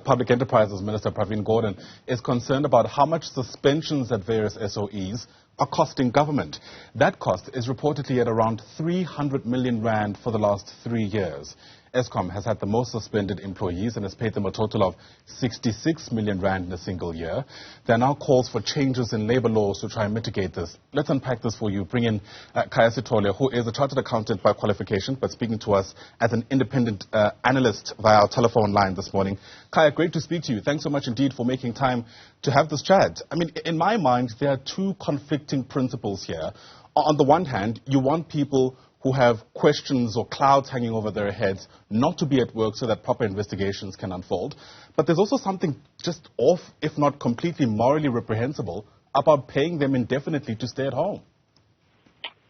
Public Enterprises Minister Pravin Gordhan is concerned about how much suspensions at various SOEs are costing government. That cost is reportedly at around 300 million rand for the last 3 years. Eskom has had the most suspended employees and has paid them a total of 66 million rand in a single year. There are now calls for changes in labor laws to try and mitigate this. Let's unpack this for you. Bring in Khaya Sithole, who is a chartered accountant by qualification, but speaking to us as an independent analyst via our telephone line this morning. Khaya, great to speak to you. Thanks so much indeed for making time to have this chat. I mean, in my mind, there are two conflicting principles here. On the one hand, you want people who have questions or clouds hanging over their heads not to be at work so that proper investigations can unfold. But there's also something just off, if not completely morally reprehensible, about paying them indefinitely to stay at home.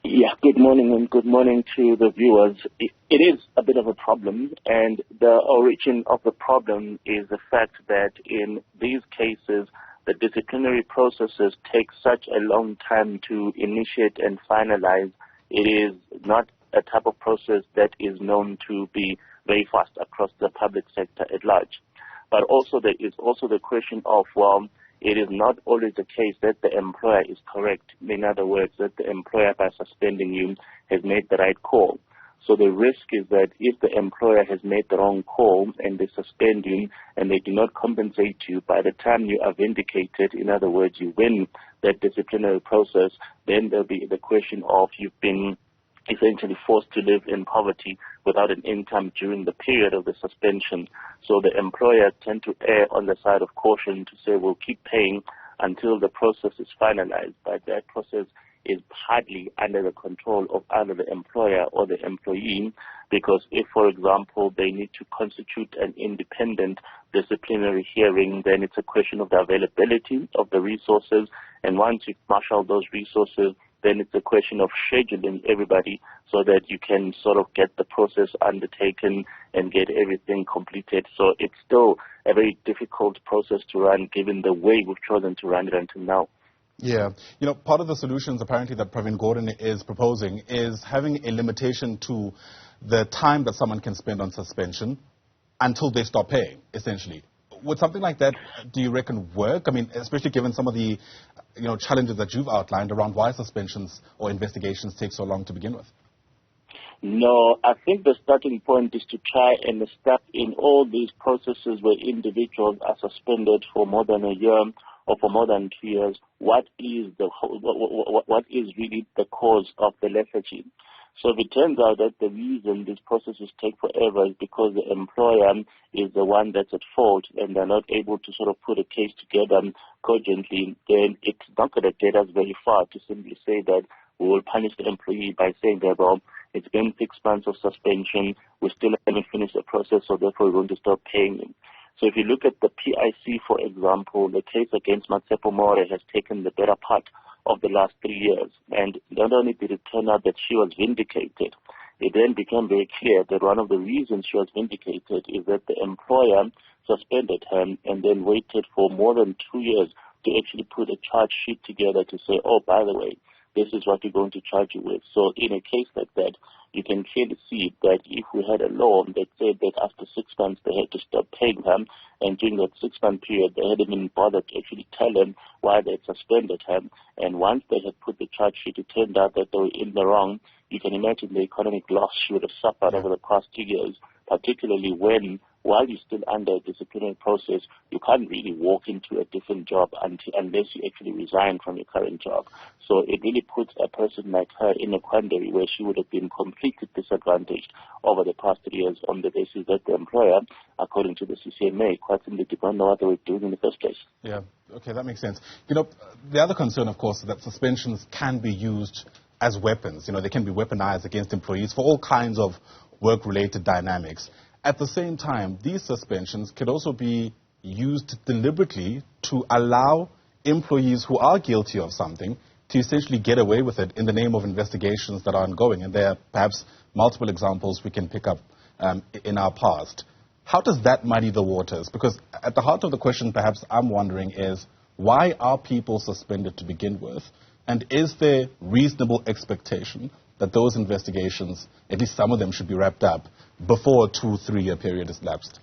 Yeah, good morning and good morning to the viewers. It is a bit of a problem, and the origin of the problem is the fact that in these cases, the disciplinary processes take such a long time to initiate and finalize. It is not a type of process that is known to be very fast across the public sector at large. But also there is also the question of, well, it is not always the case that the employer is correct. In other words, that the employer, by suspending you, has made the right call. So the risk is that if the employer has made the wrong call and they suspend you and they do not compensate you, by the time you are vindicated, in other words, you win that disciplinary process, then there'll be the question of you've been essentially forced to live in poverty without an income during the period of the suspension. So the employer tend to err on the side of caution to say, we'll keep paying until the process is finalized. But that process is hardly under the control of either the employer or the employee, because if, for example, they need to constitute an independent disciplinary hearing, then it's a question of the availability of the resources. And once you've marshaled those resources, then it's a question of scheduling everybody so that you can sort of get the process undertaken and get everything completed. So it's still a very difficult process to run, given the way we've chosen to run it until now. Yeah. You know, part of the solutions apparently that Pravin Gordhan is proposing is having a limitation to the time that someone can spend on suspension until they stop paying, essentially. Would something like that, do you reckon, work? I mean, especially given some of the, challenges that you've outlined around why suspensions or investigations take so long to begin with. No, I think the starting point is to try and step in all these processes where individuals are suspended for more than a year or for more than 2 years. What is really the cause of the lethargy? So if it turns out that the reason these processes take forever is because the employer is the one that's at fault and they're not able to sort of put a case together cogently, then it's not going to get us very far to simply say that we will punish the employee by saying that, well, it's been 6 months of suspension, we still haven't finished the process, so therefore we're going to stop paying him. So if you look at the PIC, for example, the case against Matsepo More has taken the better part of the last 3 years. And not only did it turn out that she was vindicated, it then became very clear that one of the reasons she was vindicated is that the employer suspended her and then waited for more than 2 years to actually put a charge sheet together to say, oh, by the way, this is what we're going to charge you with. So in a case like that, you can clearly see that if we had a law that said that after 6 months they had to stop paying them, and during that 6-month period they hadn't even bothered to actually tell them why they had suspended him, and once they had put the charge sheet, it turned out that they were in the wrong, you can imagine the economic loss she would have suffered over the past 2 years, particularly when, while you're still under a disciplinary process, you can't really walk into a different job unless you actually resign from your current job. So it really puts a person like her in a quandary where she would have been completely disadvantaged over the past 3 years on the basis that the employer, according to the CCMA, quite simply did not know what they were doing in the first place. Yeah, okay, that makes sense. The other concern, of course, is that suspensions can be used as weapons. They can be weaponized against employees for all kinds of work-related dynamics. At the same time, these suspensions could also be used deliberately to allow employees who are guilty of something to essentially get away with it in the name of investigations that are ongoing. And there are perhaps multiple examples we can pick up in our past. How does that muddy the waters? Because at the heart of the question perhaps I'm wondering is, why are people suspended to begin with? And is there reasonable expectation that those investigations, at least some of them, should be wrapped up before a 2-3 year period is lapsed?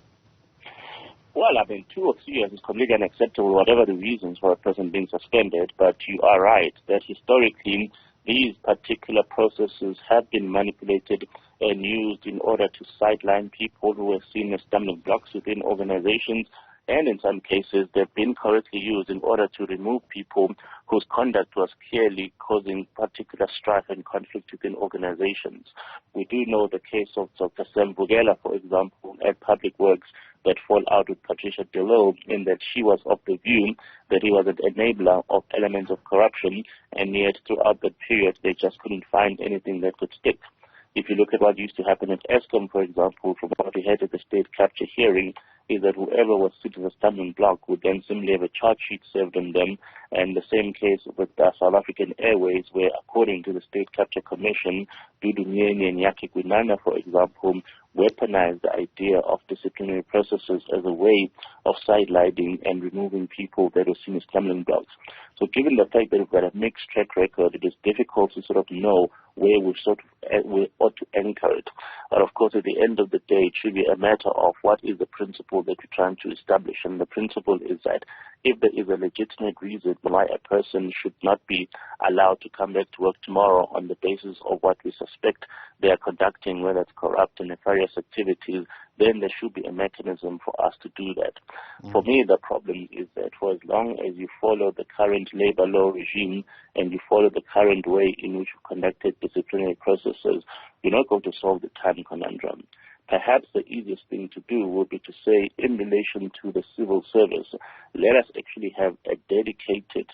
Well, I mean, 2 or 3 years is completely unacceptable, whatever the reasons for a person being suspended. But you are right that historically these particular processes have been manipulated and used in order to sideline people who were seen as stumbling blocks within organizations. And in some cases, they've been correctly used in order to remove people whose conduct was clearly causing particular strife and conflict within organizations. We do know the case of Dr. Sam Bugela, for example, at Public Works, that fall out with Patricia DeLo in that she was of the view that he was an enabler of elements of corruption, and yet throughout that period, they just couldn't find anything that could stick. If you look at what used to happen at Eskom, for example, from what we had at the state capture hearing, is that whoever was seen as a stumbling block would then simply have a charge sheet served on them. And the same case with South African Airways, where according to the State Capture Commission, Dudu Nyeni and Yaki Gwinana, for example, weaponized the idea of disciplinary processes as a way of sidelining and removing people that were seen as stumbling blocks. So given the fact that we've got a mixed track record, it is difficult to sort of know where we ought to anchor it. But of course, at the end of the day, it should be a matter of what is the principle that we're trying to establish. And the principle is that if there is a legitimate reason why a person should not be allowed to come back to work tomorrow on the basis of what we suspect they are conducting, whether it's corrupt and nefarious activities, then there should be a mechanism for us to do that. For me, the problem is that for as long as you follow the current labor law regime and you follow the current way in which we conducted disciplinary processes, you're not going to solve the time conundrum. Perhaps the easiest thing to do would be to say, in relation to the civil service, let us actually have a dedicated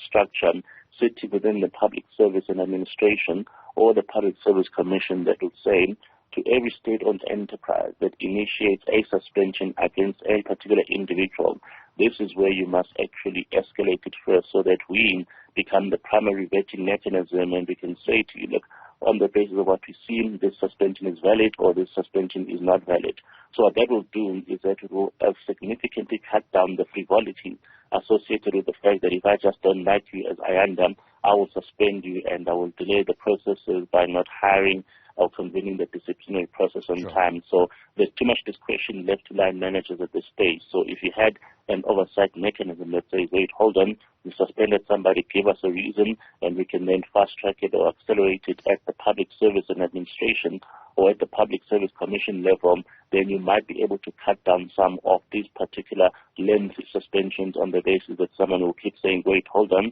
structure sitting within the Public Service and Administration or the Public Service Commission that would say, to every state-owned enterprise that initiates a suspension against a particular individual, this is where you must actually escalate it first so that we become the primary vetting mechanism and we can say to you, look, on the basis of what we see, this suspension is valid or this suspension is not valid. So what that will do is that it will significantly cut down the frivolity associated with the fact that if I just don't like you as I am, I will suspend you and I will delay the processes by not hiring or convening the disciplinary process on time. So there's too much discretion left to line managers at this stage. So if you had an oversight mechanism that says, wait, hold on, we suspended somebody, give us a reason, and we can then fast-track it or accelerate it at the Public Service and Administration or at the Public Service Commission level, then you might be able to cut down some of these particular lengthy suspensions on the basis that someone will keep saying, wait, hold on,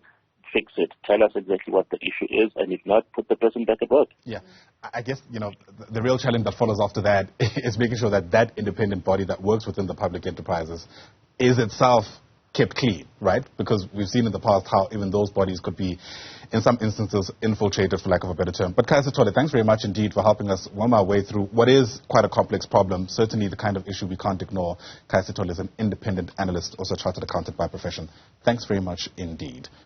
fix it, tell us exactly what the issue is, and if not, put the person back at work. Yeah, I guess, the real challenge that follows after that is making sure that that independent body that works within the public enterprises is itself kept clean, right? Because we've seen in the past how even those bodies could be, in some instances, infiltrated, for lack of a better term. But Khaya Sithole, thanks very much indeed for helping us worm our way through what is quite a complex problem, certainly the kind of issue we can't ignore. Khaya Sithole is an independent analyst, also a chartered accountant by profession. Thanks very much indeed.